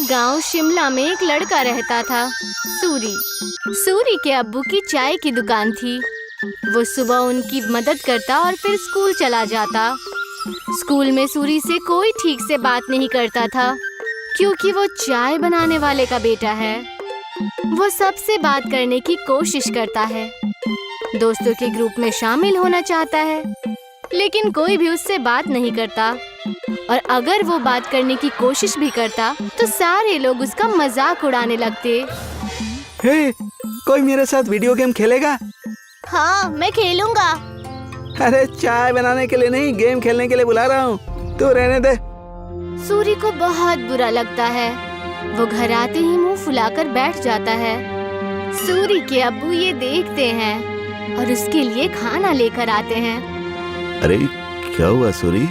गांव शिमला में एक लड़का रहता था, सूरी। सूरी के अब्बू की चाय की दुकान थी। वो सुबह उनकी मदद करता और फिर स्कूल चला जाता। स्कूल में सूरी से कोई ठीक से बात नहीं करता था, क्योंकि वो चाय बनाने वाले का बेटा है। वो सबसे बात करने की कोशिश करता है, दोस्तों के ग्रुप में शामिल होना चाहता है, लेकिन कोई भी उससे बात नहीं करता। और अगर वो बात करने की कोशिश भी करता तो सारे लोग उसका मजाक उड़ाने लगते। हे, कोई मेरे साथ वीडियो गेम खेलेगा? हाँ, मैं खेलूंगा। अरे चाय बनाने के लिए नहीं, गेम खेलने के लिए बुला रहा हूँ, तू रहने दे। सूरी को बहुत बुरा लगता है। वो घर आते ही मुंह फुलाकर बैठ जाता है। सूरी के अब्बू ये देखते हैं और उसके लिए खाना लेकर आते हैं। अरे क्या हुआ सूरी,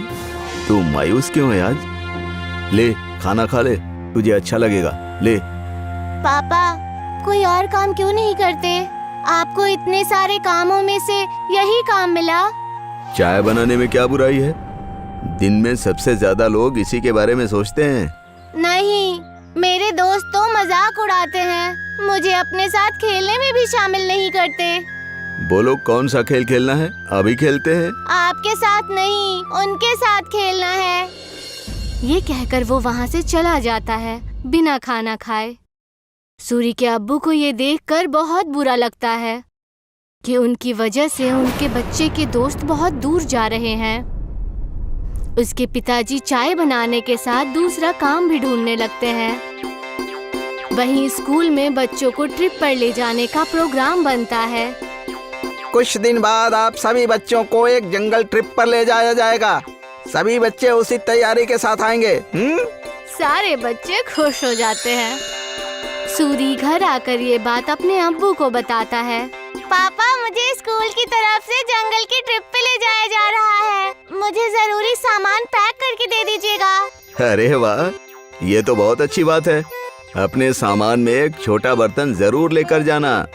तू मायूस क्यों है आज? ले खाना खा ले, तुझे अच्छा लगेगा। ले। पापा, कोई और काम क्यों नहीं करते? आपको इतने सारे कामों में से यही काम मिला। चाय बनाने में क्या बुराई है? दिन में सबसे ज्यादा लोग इसी के बारे में सोचते हैं। नहीं, मेरे दोस्त तो मजाक उड़ाते हैं, मुझे अपने साथ खेलने में भी शामिल नहीं करते। बोलो कौन सा खेल खेलना है, अभी खेलते हैं। आपके साथ नहीं, उनके साथ खेलना है। ये कहकर वो वहाँ से चला जाता है बिना खाना खाए। सूरी के अब्बू को ये देखकर बहुत बुरा लगता है कि उनकी वजह से उनके बच्चे के दोस्त बहुत दूर जा रहे हैं। उसके पिताजी चाय बनाने के साथ दूसरा काम भी ढूंढने लगते हैं। वहीं स्कूल में बच्चों को ट्रिप पर ले जाने का प्रोग्राम बनता है। कुछ दिन बाद आप सभी बच्चों को एक जंगल ट्रिप पर ले जाया जाएगा। सभी बच्चे उसी तैयारी के साथ आएंगे। सारे बच्चे खुश हो जाते हैं। सूरी घर आकर ये बात अपने अब्बू को बताता है। पापा, मुझे स्कूल की तरफ से जंगल की ट्रिप पे ले जाया जा रहा है। मुझे जरूरी सामान पैक करके दे दीजिएगा। अरे वाह, ये तो बहुत अच्छी बात है। अपने सामान में एक छोटा बर्तन जरूर लेकर जाना।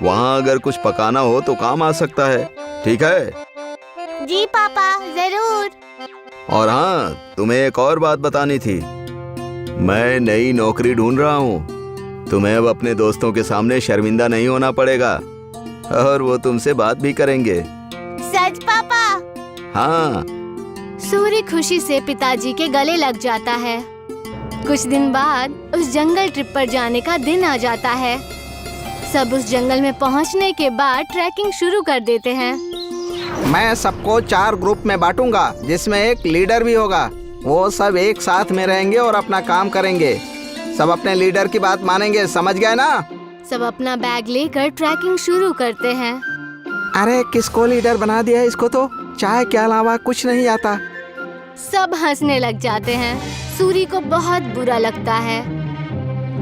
वहाँ अगर कुछ पकाना हो तो काम आ सकता है। ठीक है? जी पापा, जरूर। और हाँ, तुम्हें एक और बात बतानी थी। मैं नई नौकरी ढूंढ रहा हूँ। तुम्हें अब अपने दोस्तों के सामने शर्मिंदा नहीं होना पड़ेगा और वो तुमसे बात भी करेंगे। सच पापा? हाँ। सूरी खुशी से पिताजी के गले लग जाता है। कुछ दिन बाद उस जंगल ट्रिप पर जाने का दिन आ जाता है। सब उस जंगल में पहुंचने के बाद ट्रैकिंग शुरू कर देते हैं। मैं सबको 4 ग्रुप में बांटूंगा, जिसमें एक लीडर भी होगा। वो सब एक साथ में रहेंगे और अपना काम करेंगे। सब अपने लीडर की बात मानेंगे, समझ गए ना? सब अपना बैग लेकर ट्रैकिंग शुरू करते हैं। अरे किसको लीडर बना दिया? इसको तो चाय के अलावा कुछ नहीं आता। सब हंसने लग जाते हैं। सूरी को बहुत बुरा लगता है।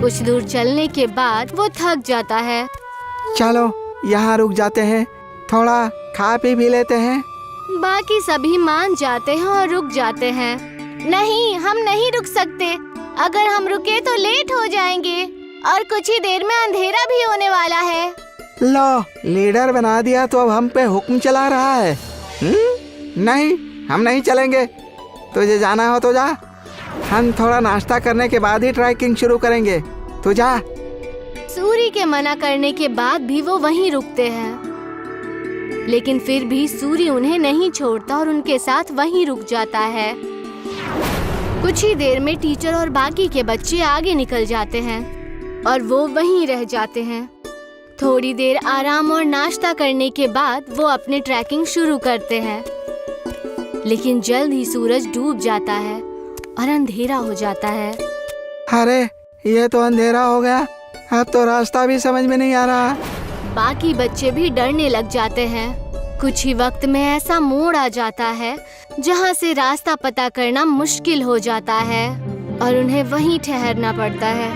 कुछ दूर चलने के बाद वो थक जाता है। चलो यहाँ रुक जाते हैं, थोड़ा खा पी भी लेते हैं। बाकी सभी मान जाते हैं और रुक जाते हैं। नहीं, हम नहीं रुक सकते। अगर हम रुके तो लेट हो जाएंगे और कुछ ही देर में अंधेरा भी होने वाला है। लो, लीडर बना दिया तो अब हम पे हुक्म चला रहा है। नहीं, हम नहीं चलेंगे। तुझे जाना हो तो जा। हम थोड़ा नाश्ता करने के बाद ही ट्रैकिंग शुरू करेंगे। तू जा। सूरी के मना करने के बाद भी वो वहीं रुकते हैं, लेकिन फिर भी सूरी उन्हें नहीं छोड़ता और उनके साथ वहीं रुक जाता है। कुछ ही देर में टीचर और बाकी के बच्चे आगे निकल जाते हैं और वो वहीं रह जाते हैं। थोड़ी देर आराम और नाश्ता करने के बाद वो अपनी ट्रैकिंग शुरू करते हैं, लेकिन जल्द ही सूरज डूब जाता है और अंधेरा हो जाता है। अरे ये तो अंधेरा हो गया, अब तो रास्ता भी समझ में नहीं आ रहा। बाकी बच्चे भी डरने लग जाते हैं। कुछ ही वक्त में ऐसा मोड़ आ जाता है जहाँ से रास्ता पता करना मुश्किल हो जाता है और उन्हें वहीं ठहरना पड़ता है।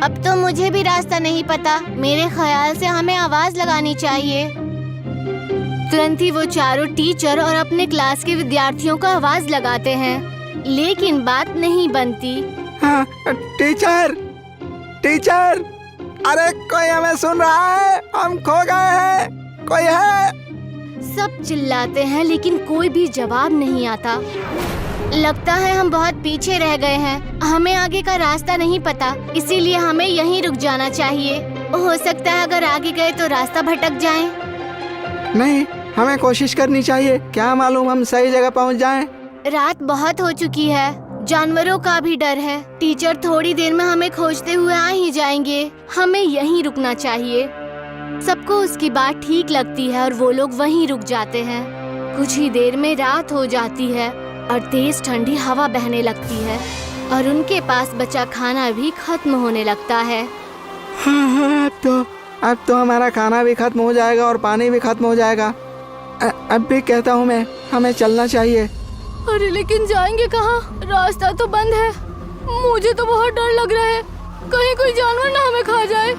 अब तो मुझे भी रास्ता नहीं पता। मेरे ख्याल से हमें आवाज लगानी चाहिए। तुरंत ही वो चारों टीचर और अपने क्लास के विद्यार्थियों को आवाज लगाते हैं, लेकिन बात नहीं बनती। हाँ, टीचर, टीचर, अरे कोई हमें सुन रहा है? हम खो गए हैं, कोई है? सब चिल्लाते हैं लेकिन कोई भी जवाब नहीं आता। लगता है हम बहुत पीछे रह गए हैं। हमें आगे का रास्ता नहीं पता, इसीलिए हमें यहीं रुक जाना चाहिए। हो सकता है अगर आगे गए तो रास्ता भटक जाएं। नहीं, हमें कोशिश करनी चाहिए। क्या मालूम हम सही जगह पहुंच जाएं। रात बहुत हो चुकी है, जानवरों का भी डर है। टीचर थोड़ी देर में हमें खोजते हुए आ ही जाएंगे। हमें यहीं रुकना चाहिए। सबको उसकी बात ठीक लगती है और वो लोग वहीं रुक जाते हैं। कुछ ही देर में रात हो जाती है और तेज ठंडी हवा बहने लगती है और उनके पास बचा खाना भी खत्म होने लगता है। हाँ, अब तो हमारा खाना भी खत्म हो जाएगा और पानी भी खत्म हो जाएगा। अब भी कहता हूँ मैं, हमें चलना चाहिए। अरे लेकिन जाएंगे कहाँ? रास्ता तो बंद है। मुझे तो बहुत डर लग रहा है, कहीं कोई जानवर ना हमें खा जाए।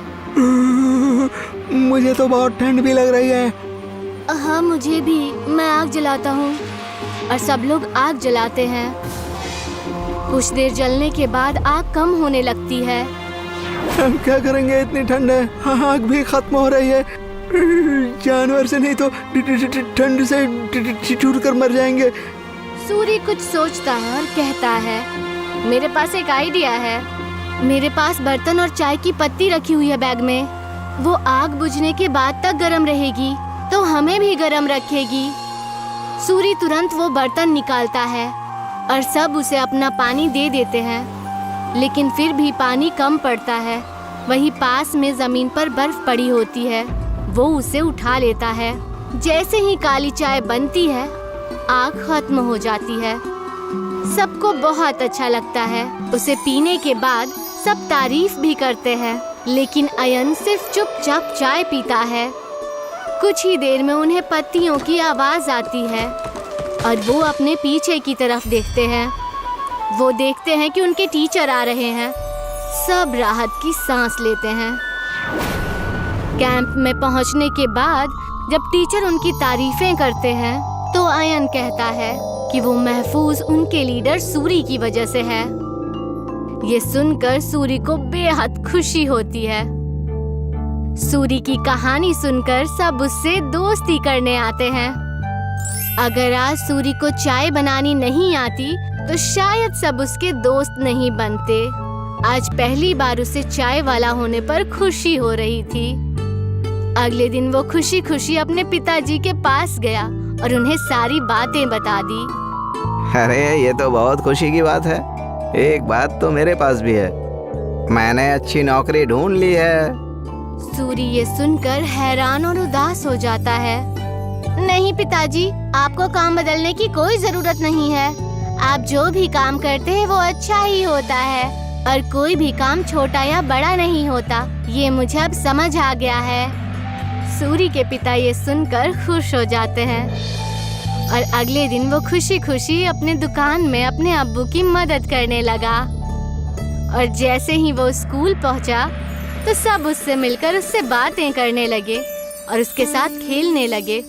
मुझे तो बहुत ठंड भी लग रही है। हाँ मुझे भी। मैं आग जलाता हूँ और सब लोग आग जलाते हैं। कुछ देर जलने के बाद आग कम होने लगती है। हम क्या करेंगे, इतनी ठंड है, आग भी खत्म हो रही है। जानवर से नहीं तो ठंड से ठिठुर कर मर जाएंगे। सूरी कुछ सोचता है और कहता है, मेरे पास एक आइडिया है। मेरे पास बर्तन और चाय की पत्ती रखी हुई है बैग में। वो आग बुझने के बाद तक गर्म रहेगी तो हमें भी गर्म रखेगी। सूरी तुरंत वो बर्तन निकालता है और सब उसे अपना पानी दे देते हैं, लेकिन फिर भी पानी कम पड़ता है। वहीं पास में जमीन पर बर्फ पड़ी होती है। वो उसे उठा लेता है। जैसे ही काली चाय बनती है, आग खत्म हो जाती है। सबको बहुत अच्छा लगता है। उसे पीने के बाद सब तारीफ भी करते हैं, लेकिन अयन सिर्फ चुपचाप चाय पीता है। कुछ ही देर में उन्हें पत्तियों की आवाज आती है और वो अपने पीछे की तरफ देखते हैं। वो देखते हैं कि उनके टीचर आ रहे हैं। सब राहत की सांस लेते हैं। कैंप में पहुंचने के बाद जब टीचर उनकी तारीफें करते हैं तो अयन कहता है कि वो महफूज उनके लीडर सूरी की वजह से है। ये सुनकर सूरी को बेहद खुशी होती है। सूरी की कहानी सुनकर सब उससे दोस्ती करने आते हैं। अगर आज सूरी को चाय बनानी नहीं आती तो शायद सब उसके दोस्त नहीं बनते। आज पहली बार उसे चाय वाला होने पर खुशी हो रही थी। अगले दिन वो खुशी खुशी अपने पिताजी के पास गया और उन्हें सारी बातें बता दी। अरे ये तो बहुत खुशी की बात है। एक बात तो मेरे पास भी है, मैंने अच्छी नौकरी ढूंढ ली है। सूरी ये सुनकर हैरान और उदास हो जाता है। नहीं पिताजी, आपको काम बदलने की कोई जरूरत नहीं है। आप जो भी काम करते हैं वो अच्छा ही होता है और कोई भी काम छोटा या बड़ा नहीं होता। ये मुझे अब समझ आ गया है। सूरी के पिता ये सुनकर खुश हो जाते हैं और अगले दिन वो खुशी खुशी अपने दुकान में अपने अब्बू की मदद करने लगा। और जैसे ही वो स्कूल पहुंचा तो सब उससे मिलकर उससे बातें करने लगे और उसके साथ खेलने लगे।